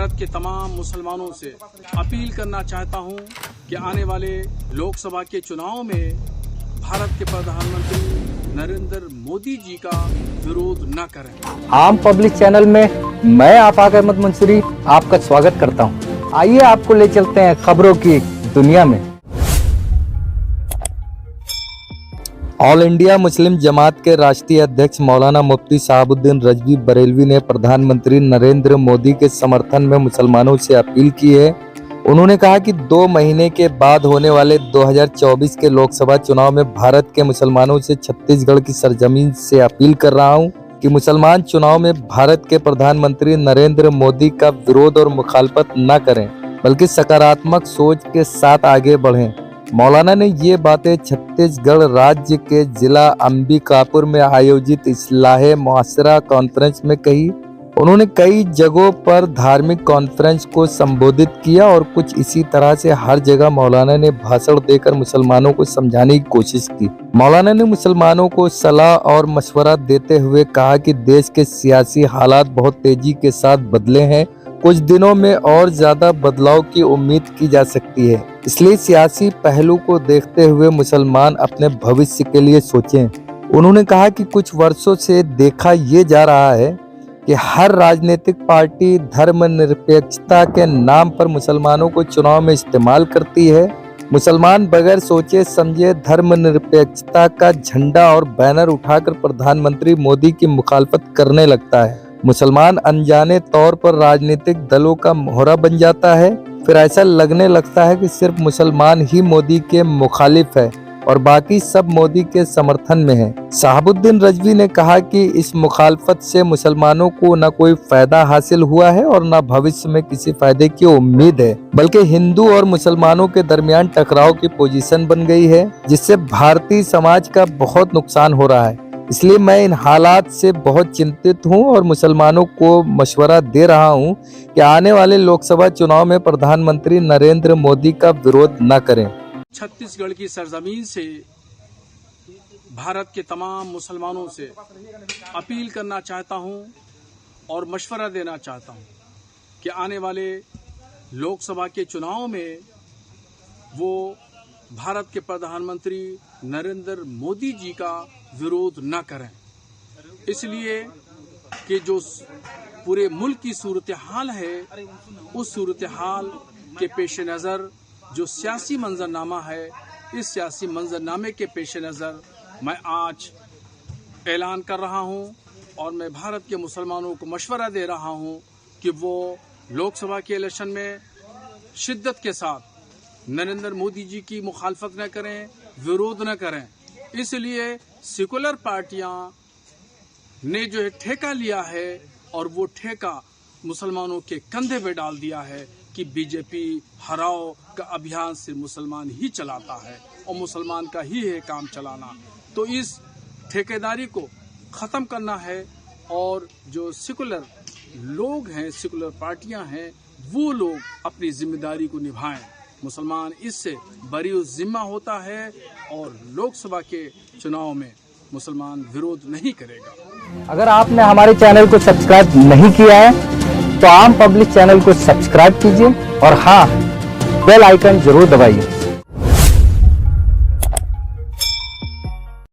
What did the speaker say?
भारत के तमाम मुसलमानों से अपील करना चाहता हूं कि आने वाले लोकसभा के चुनाव में भारत के प्रधानमंत्री नरेंद्र मोदी जी का विरोध न करें। आम पब्लिक चैनल में मैं आफाक अहमद मंसूरी आपका स्वागत करता हूं। आइए आपको ले चलते हैं खबरों की दुनिया में। ऑल इंडिया मुस्लिम जमात के राष्ट्रीय अध्यक्ष मौलाना मुफ्ती साहबुद्दीन रजवी बरेलवी ने प्रधानमंत्री नरेंद्र मोदी के समर्थन में मुसलमानों से अपील की है। उन्होंने कहा कि 2 महीने के बाद होने वाले 2024 के लोकसभा चुनाव में भारत के मुसलमानों से छत्तीसगढ़ की सरजमीन से अपील कर रहा हूं कि मुसलमान चुनाव में भारत के प्रधानमंत्री नरेंद्र मोदी का विरोध और मुखालफत न करें, बल्कि सकारात्मक सोच के साथ आगे बढ़ें। मौलाना ने ये बातें छत्तीसगढ़ राज्य के जिला अंबिकापुर में आयोजित इस्लाहे मुआशरा कॉन्फ्रेंस में कही। उन्होंने कई जगहों पर धार्मिक कॉन्फ्रेंस को संबोधित किया और कुछ इसी तरह से हर जगह मौलाना ने भाषण देकर मुसलमानों को समझाने की कोशिश की। मौलाना ने मुसलमानों को सलाह और मशवरा देते हुए कहा कि देश के सियासी हालात बहुत तेजी के साथ बदले हैं। कुछ दिनों में और ज्यादा बदलाव की उम्मीद की जा सकती है, इसलिए सियासी पहलू को देखते हुए मुसलमान अपने भविष्य के लिए सोचें। उन्होंने कहा कि कुछ वर्षों से देखा ये जा रहा है कि हर राजनीतिक पार्टी धर्मनिरपेक्षता के नाम पर मुसलमानों को चुनाव में इस्तेमाल करती है। मुसलमान बगैर सोचे समझे धर्मनिरपेक्षता का झंडा और बैनर उठाकर प्रधानमंत्री मोदी की मुखालफत करने लगता है। मुसलमान अनजाने तौर पर राजनीतिक दलों का मोहरा बन जाता है। फिर ऐसा लगने लगता है कि सिर्फ मुसलमान ही मोदी के मुखालिफ है और बाकी सब मोदी के समर्थन में है। साहबुद्दीन रजवी ने कहा कि इस मुखालफत से मुसलमानों को न कोई फायदा हासिल हुआ है और न भविष्य में किसी फायदे की उम्मीद है, बल्कि हिंदू और मुसलमानों के दरमियान टकराव की पोजीशन बन गई है, जिससे भारतीय समाज का बहुत नुकसान हो रहा है। इसलिए मैं इन हालात से बहुत चिंतित हूं और मुसलमानों को मशवरा दे रहा हूं कि आने वाले लोकसभा चुनाव में प्रधानमंत्री नरेंद्र मोदी का विरोध न करें। छत्तीसगढ़ की सरजमीन से भारत के तमाम मुसलमानों से अपील करना चाहता हूं और मशवरा देना चाहता हूं कि आने वाले लोकसभा के चुनाव में वो भारत के प्रधानमंत्री नरेंद्र मोदी जी का विरोध न करें, इसलिए कि जो पूरे मुल्क की सूरत हाल है, उस सूरत हाल के पेश नज़र जो सियासी मंजरनामा है, इस सियासी मंजरनामे के पेश नज़र मैं आज ऐलान कर रहा हूं और मैं भारत के मुसलमानों को मशवरा दे रहा हूं कि वो लोकसभा के इलेक्शन में शिद्दत के साथ नरेंद्र मोदी जी की मुखालफत न करें, विरोध न करें। इसलिए सेकुलर पार्टियां ने जो है ठेका लिया है और वो ठेका मुसलमानों के कंधे पे डाल दिया है कि बीजेपी हराओ का अभियान सिर्फ मुसलमान ही चलाता है और मुसलमान का ही है काम चलाना। तो इस ठेकेदारी को ख़त्म करना है और जो सेकुलर लोग हैं, सेकुलर पार्टियां हैं, वो लोग अपनी जिम्मेदारी को निभाएं। मुसलमान इससे बरी जिम्मा होता है और लोकसभा के चुनाव में मुसलमान विरोध नहीं करेगा। अगर आपने हमारे चैनल को सब्सक्राइब नहीं किया है तो आम पब्लिक चैनल को सब्सक्राइब कीजिए और हाँ, बेल आइकन जरूर दबाइए।